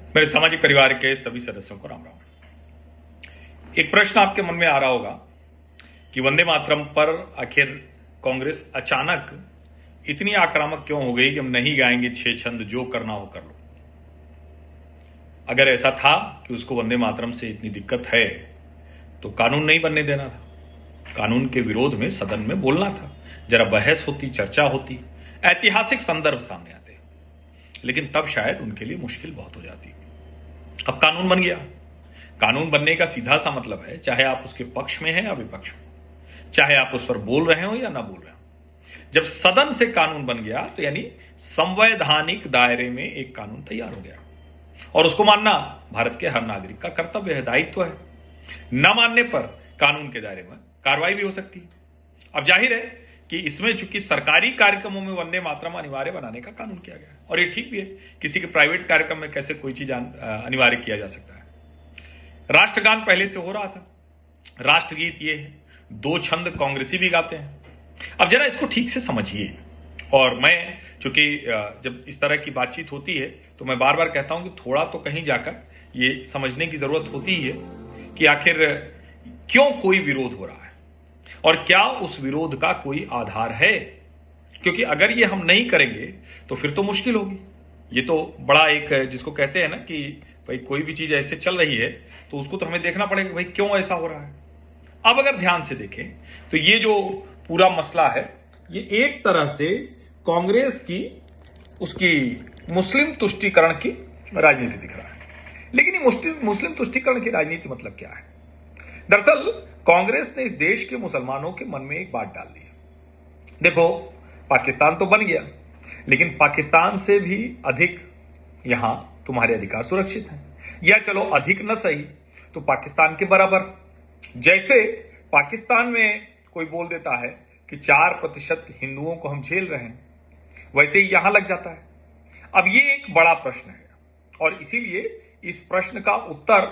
मेरे सामाजिक परिवार के सभी सदस्यों को राम राम। एक प्रश्न आपके मन में आ रहा होगा कि वंदे मातरम पर आखिर कांग्रेस अचानक इतनी आक्रामक क्यों हो गई कि हम नहीं गाएंगे छह छंद, जो करना हो कर लो। अगर ऐसा था कि उसको वंदे मातरम से इतनी दिक्कत है तो कानून नहीं बनने देना था, कानून के विरोध में सदन में बोलना था, जरा बहस होती, चर्चा होती, ऐतिहासिक संदर्भ सामने आते। लेकिन तब शायद उनके लिए मुश्किल बहुत हो जाती। अब कानून बन गया। कानून बनने का सीधा सा मतलब है, चाहे आप उसके पक्ष में हैं या विपक्ष में, चाहे आप उस पर बोल रहे हो या ना बोल रहे हो, जब सदन से कानून बन गया तो यानी संवैधानिक दायरे में एक कानून तैयार हो गया और उसको मानना भारत के हर नागरिक का कर्तव्य है, दायित्व है। न मानने पर कानून के दायरे में कार्रवाई भी हो सकती है। अब जाहिर है कि इसमें चूंकि सरकारी कार्यक्रमों में वंदे मातरम अनिवार्य बनाने का कानून किया गया है और ये ठीक भी है। किसी के प्राइवेट कार्यक्रम में कैसे कोई चीज अनिवार्य किया जा सकता है। राष्ट्रगान पहले से हो रहा था, राष्ट्रगीत ये है, दो छंद कांग्रेसी भी गाते हैं। अब जरा इसको ठीक से समझिए। और मैं चूंकि जब इस तरह की बातचीत होती है तो मैं बार बार कहता हूं कि थोड़ा तो कहीं जाकर ये समझने की जरूरत होती है कि आखिर क्यों कोई विरोध हो रहा है और क्या उस विरोध का कोई आधार है। क्योंकि अगर ये हम नहीं करेंगे तो फिर तो मुश्किल होगी। ये तो बड़ा एक जिसको कहते हैं ना कि भाई कोई भी चीज ऐसे चल रही है तो उसको तो हमें देखना पड़ेगा भाई क्यों ऐसा हो रहा है। अब अगर ध्यान से देखें तो ये जो पूरा मसला है ये एक तरह से कांग्रेस की उसकी मुस्लिम तुष्टीकरण की राजनीति दिख रहा है। लेकिन ये मुस्लिम तुष्टीकरण की राजनीति मतलब क्या है? दरअसल कांग्रेस ने इस देश के मुसलमानों के मन में एक बात डाल दी। देखो, पाकिस्तान तो बन गया, लेकिन पाकिस्तान से भी अधिक यहां तुम्हारे अधिकार सुरक्षित हैं, या चलो अधिक न सही तो पाकिस्तान के बराबर। जैसे पाकिस्तान में कोई बोल देता है कि 4% हिंदुओं को हम झेल रहे हैं, वैसे ही यहां लग जाता है। अब ये एक बड़ा प्रश्न है और इसीलिए इस प्रश्न का उत्तर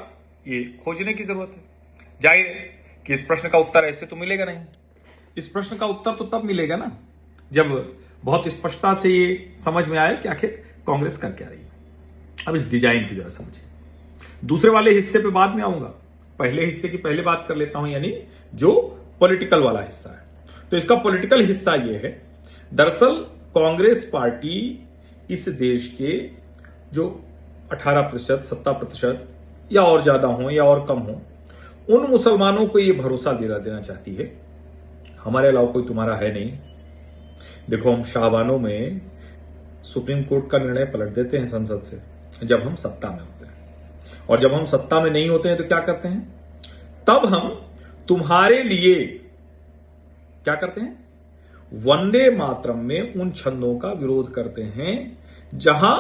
ये खोजने की जरूरत है। जाहिर है कि इस प्रश्न का उत्तर ऐसे तो मिलेगा नहीं। इस प्रश्न का उत्तर तो तब मिलेगा ना जब बहुत स्पष्टता से ये समझ में आए कि आखिर कांग्रेस कर क्या रही है। अब इस डिजाइन को जरा समझिए। दूसरे वाले हिस्से पे बाद में आऊंगा, पहले हिस्से की पहले बात कर लेता हूं, यानी जो पॉलिटिकल वाला हिस्सा है। तो इसका पॉलिटिकल हिस्सा ये है, दरअसल कांग्रेस पार्टी इस देश के जो 18%, 17% या और ज्यादा हो या और कम हो, उन मुसलमानों को यह भरोसा दिला देना चाहती है हमारे अलावा कोई तुम्हारा है नहीं। देखो, हम शाहबानों में सुप्रीम कोर्ट का निर्णय पलट देते हैं संसद से जब हम सत्ता में होते हैं, और जब हम सत्ता में नहीं होते हैं तो क्या करते हैं? तब हम तुम्हारे लिए क्या करते हैं? वंदे मातरम में उन छंदों का विरोध करते हैं जहां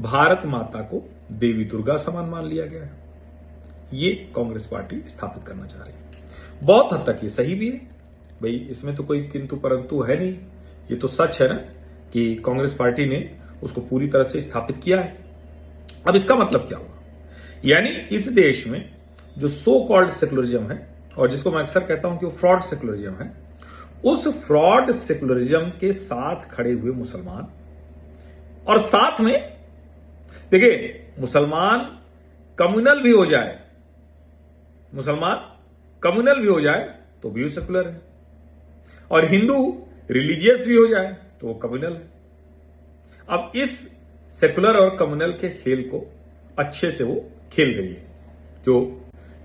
भारत माता को देवी दुर्गा समान मान लिया गया है। ये कांग्रेस पार्टी स्थापित करना चाह रही है। बहुत हद तक ये सही भी है भाई, इसमें तो कोई किंतु परंतु है नहीं। ये तो सच है ना कि कांग्रेस पार्टी ने उसको पूरी तरह से स्थापित किया है। अब इसका मतलब क्या हुआ? यानी इस देश में जो सो कॉल्ड सेकुलरिज्म है, और जिसको मैं अक्सर कहता हूं कि वो फ्रॉड सेकुलरिज्म है, उस फ्रॉड सेकुलरिज्म के साथ खड़े हुए मुसलमान, और साथ में देखिए मुसलमान कम्युनल भी हो जाए, मुसलमान कम्युनल भी हो जाए तो भी सेकुलर है, और हिंदू रिलीजियस भी हो जाए तो वो कम्युनल है। अब इस सेकुलर और कम्युनल के खेल को अच्छे से वो खेल रही है, जो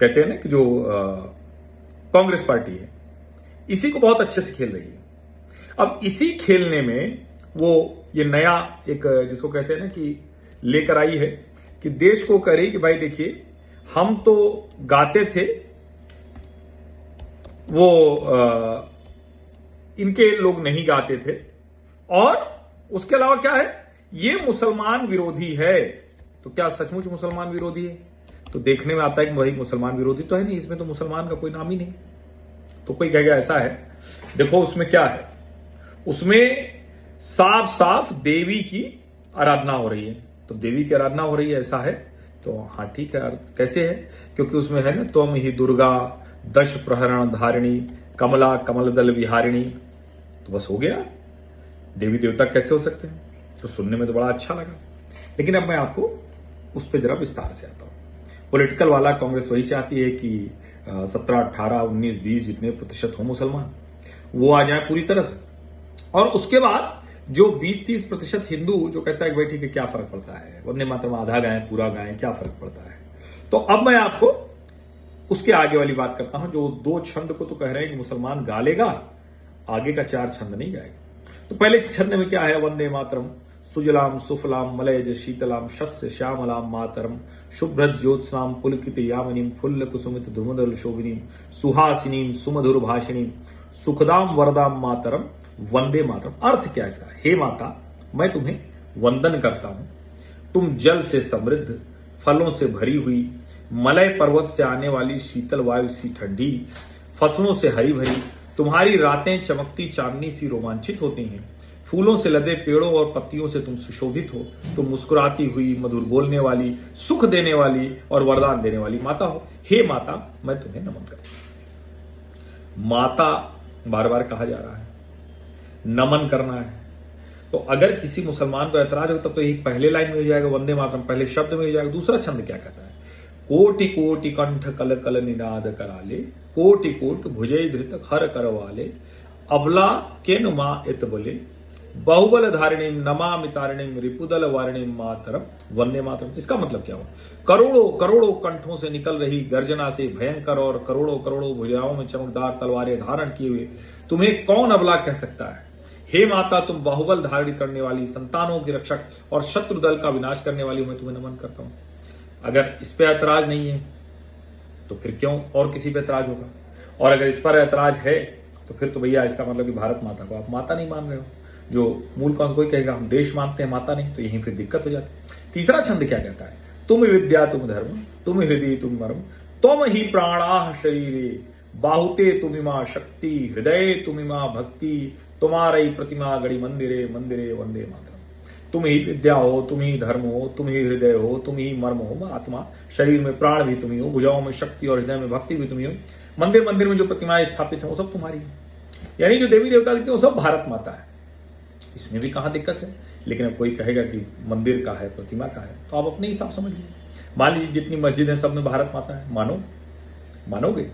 कहते हैं ना कि जो कांग्रेस पार्टी है, इसी को बहुत अच्छे से खेल रही है। अब इसी खेलने में वो ये नया एक जिसको कहते हैं ना कि लेकर आई है कि देश को कह रही कि भाई देखिए, हम तो गाते थे, वो इनके लोग नहीं गाते थे, और उसके अलावा क्या है, ये मुसलमान विरोधी है। तो क्या सचमुच मुसलमान विरोधी है? तो देखने में आता है कि भाई मुसलमान विरोधी तो है नहीं, इसमें तो मुसलमान का कोई नाम ही नहीं। तो कोई कहेगा ऐसा है। देखो उसमें क्या है, उसमें साफ साफ देवी की आराधना हो रही है। तो देवी की आराधना हो रही है ऐसा है तो हाँ ठीक है। कैसे है? क्योंकि उसमें है ना, त्वम ही दुर्गा दश प्रहरण धारिणी कमला कमल दल विहारिणी। तो बस हो गया, देवी देवता कैसे हो सकते हैं? तो सुनने में तो बड़ा अच्छा लगा। लेकिन अब मैं आपको उस पर जरा विस्तार से आता हूं। पॉलिटिकल वाला कांग्रेस वही चाहती है कि 17, 18, 19, 20 जितने प्रतिशत हो मुसलमान वो आ जाए पूरी तरह से, और उसके बाद जो 20-30% हिंदू जो कहता है कि भाई ठीक है क्या फर्क पड़ता है, वंदे मातरम आधा गाएं पूरा गाएं क्या फर्क पड़ता है। तो अब मैं आपको उसके आगे वाली बात करता हूं, जो 2 छंद को तो कह रहे हैं कि मुसलमान गा लेगा, आगे का 4 छंद नहीं गाएगा। तो पहले छंद में क्या है, वंदे मातरम सुजलाम सुफलाम मलयज शीतलाम शस्य श्यामलाम मातरम शुभ्रत ज्योत्स्नाम पुलकित यामिनीम फुल्ल कुसुमित धुमधुल शोभिनीम सुहासिनीम सुमधुर भाषिणीम सुखदाम वरदाम मातरम वंदे मातरम। अर्थ क्या है इसका, हे माता मैं तुम्हें वंदन करता हूं, तुम जल से समृद्ध, फलों से भरी हुई, मलय पर्वत से आने वाली शीतल वायु सी ठंडी, फसलों से हरी भरी, तुम्हारी रातें चमकती चांदनी सी रोमांचित होती हैं, फूलों से लदे पेड़ों और पत्तियों से तुम सुशोभित हो, तुम मुस्कुराती हुई, मधुर बोलने वाली, सुख देने वाली और वरदान देने वाली माता हो। हे माता मैं तुम्हें नमन करता हूं। माता बार बार कहा जा रहा है, नमन करना है। तो अगर किसी मुसलमान को ऐतराज हो तब तो यही पहले लाइन में हो जाएगा वंदे मातरम, पहले शब्द में हो जाएगा। दूसरा छंद क्या कहता है, कोटि कोटि कंठ कल कल निनाद कराले, कोटि कोट भुजय धृत खर करवाले, अबला के नुमा इत बोले, बाहुबल धारिणीम नमामि तारिणीम रिपुदल वारिणीम मातरम वंदे मातरम। इसका मतलब क्या हुआ, करोड़ों करोड़ों कंठों से निकल रही गर्जना से भयंकर और करोड़ों करोड़ों भुजाओं में चमकदार तलवारें धारण किए हुए तुम्हें कौन अबला कह सकता है। हे माता तुम बाहुबल धारण करने वाली, संतानों की रक्षक और शत्रु दल का विनाश करने वाली, मैं तुम्हें नमन करता हूं। अगर इस पे ऐतराज नहीं है तो फिर क्यों और किसी पे ऐतराज होगा, और अगर इस पर ऐतराज है तो फिर तो भैया इसका मतलब कि भारत माता को आप माता नहीं मान रहे हो। जो मूल कौन कोई कहेगा हम देश मानते हैं माता नहीं, तो यहीं फिर दिक्कत हो जाती है। तीसरा छंद क्या कहता है, तुम विद्या तुम धर्म, तुम हृदय तुम मर्म, तुम ही प्राणाह शरीरे, बाहुते तुमिमा शक्ति, हृदय तुमिमा भक्ति, तुम्हारी प्रतिमा गढ़ी मंदिरे मंदिरे वंदे मातरम। तुम ही विद्या हो, तुम ही धर्म हो, तुम ही हृदय हो, तुम ही मर्म हो आत्मा, शरीर में प्राण भी तुम ही हो, भुजाओं में शक्ति और हृदय में भक्ति भी तुम ही हो, मंदिर मंदिर में जो प्रतिमाएं स्थापित है वो सब तुम्हारी है। यानी जो देवी देवता दिखते हैं वो सब भारत माता है। इसमें भी कहां दिक्कत है, लेकिन अब कोई कहेगा कि मंदिर का है प्रतिमा का है, तो आप अपने हिसाब समझ लीजिए। मान लीजिए जितनी मस्जिद है सब में भारत माता है, मानोगे।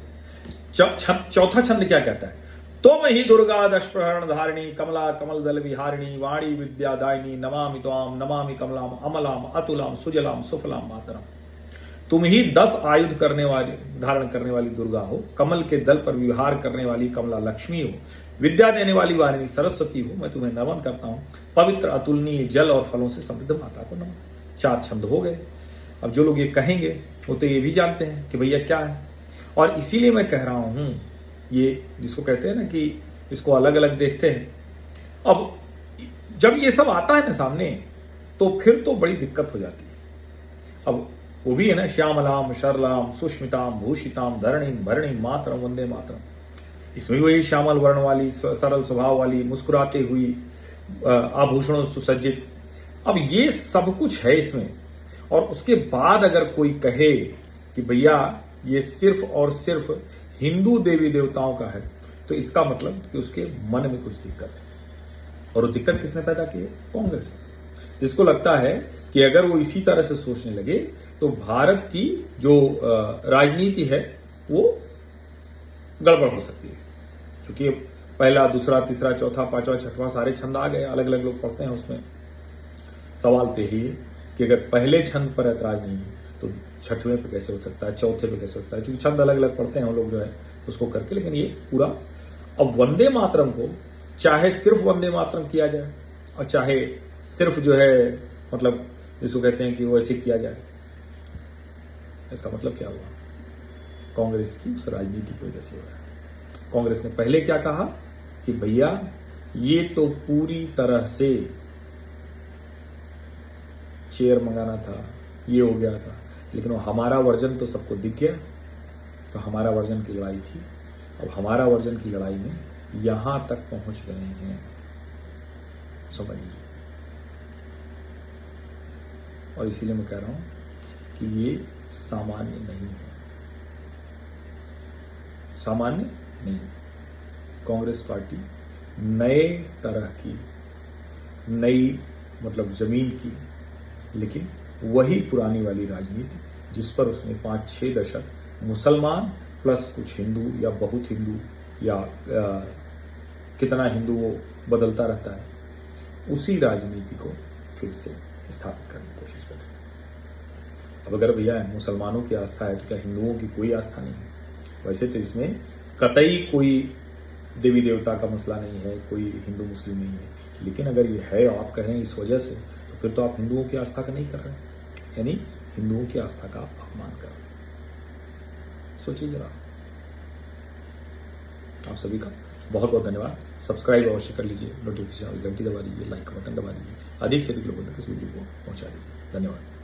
चौथा छंद क्या कहता है, तुम ही दुर्गा दशप्रहरण धारिणी, कमला कमल दल विहारिणी, वाणी विद्या दायिनी, नमामि त्वाम नमामि कमलाम अमलाम अतुलाम सुजलाम सुफलाम मातरम। तुम ही 10 आयुध करने वाली, धारण करने वाली दुर्गा हो, कमल के दल पर विहार करने वाली कमला लक्ष्मी हो, विद्या देने वाली वारिणी सरस्वती हो, मैं तुम्हें नमन करता हूं। पवित्र अतुलनीय जल और फलों से समृद्ध माता को नमन। 4 छंद हो गए। अब जो लोग ये कहेंगे वो तो ये भी जानते हैं कि भैया क्या है, और इसीलिए मैं कह रहा हूं ये जिसको कहते हैं ना कि इसको अलग अलग देखते हैं। अब जब ये सब आता है ना सामने तो फिर तो बड़ी दिक्कत हो जाती है। अब वो भी है ना, श्यामलाम शरलाम सुष्मिताम भूषिताम धरणीम भरणीम मातरम वंदे मातरम। इसमें वही श्यामल वर्ण वाली, सरल स्वभाव वाली, मुस्कुराते हुई, आभूषणों सुसज्जित। अब ये सब कुछ है इसमें, और उसके बाद अगर कोई कहे कि भैया ये सिर्फ और सिर्फ हिंदू देवी देवताओं का है, तो इसका मतलब कि उसके मन में कुछ दिक्कत है। और वो दिक्कत किसने पैदा की है, कांग्रेस, जिसको लगता है कि अगर वो इसी तरह से सोचने लगे तो भारत की जो राजनीति है वो गड़बड़ हो सकती है। क्योंकि पहला, दूसरा, तीसरा, चौथा, पांचवा, छठवां सारे छंद आ गए, अलग अलग लोग पढ़ते हैं उसमें। सवाल तो यही है कि अगर पहले छंद पर ऐतराज नहीं है तो छठवें पे कैसे हो सकता है, चौथे पे कैसे हो सकता है, क्योंकि छंद अलग अलग पढ़ते हैं हम लोग जो है उसको करके। लेकिन ये पूरा, अब वंदे मातरम को चाहे सिर्फ वंदे मातरम किया जाए और चाहे सिर्फ जो है मतलब जिसको कहते हैं कि वो ऐसे किया जाए, इसका मतलब क्या हुआ, कांग्रेस की उस राजनीति की वजह से हो रहा है। कांग्रेस ने पहले क्या कहा कि भैया ये तो पूरी तरह से चेयर मंगाना था, ये हो गया था, लेकिन वो हमारा वर्जन तो सबको दिख गया, तो हमारा वर्जन की लड़ाई थी। अब हमारा वर्जन की लड़ाई में यहां तक पहुंच गए हैं, समझ लीजिए। और इसीलिए मैं कह रहा हूं कि ये सामान्य नहीं है, सामान्य नहीं। कांग्रेस पार्टी नए तरह की, नई मतलब जमीन की, लेकिन वही पुरानी वाली राजनीति जिस पर उसने 5-6 दशक मुसलमान प्लस कुछ हिंदू या बहुत हिंदू या कितना हिंदू वो बदलता रहता है, उसी राजनीति को फिर से स्थापित करने की कोशिश कर रहे हैं। अब अगर भैया मुसलमानों की आस्था है तो क्या हिंदुओं की कोई आस्था नहीं है? वैसे तो इसमें कतई कोई देवी देवता का मसला नहीं है, कोई हिंदू मुस्लिम नहीं है, लेकिन अगर ये है और आप कह रहे हैं इस वजह से, तो फिर तो आप हिंदुओं की आस्था का नहीं कर रहे हैं, यानी हिंदुओं की आस्था का आप अपमान कर रहे हैं। सोचिए जरा। आप सभी का बहुत बहुत धन्यवाद। सब्सक्राइब अवश्य कर लीजिए, नोटिफिकेशन घंटी दबा दीजिए, लाइक का बटन दबा दीजिए, अधिक से अधिक लोगों तक इस वीडियो को पहुंचा दीजिए। धन्यवाद।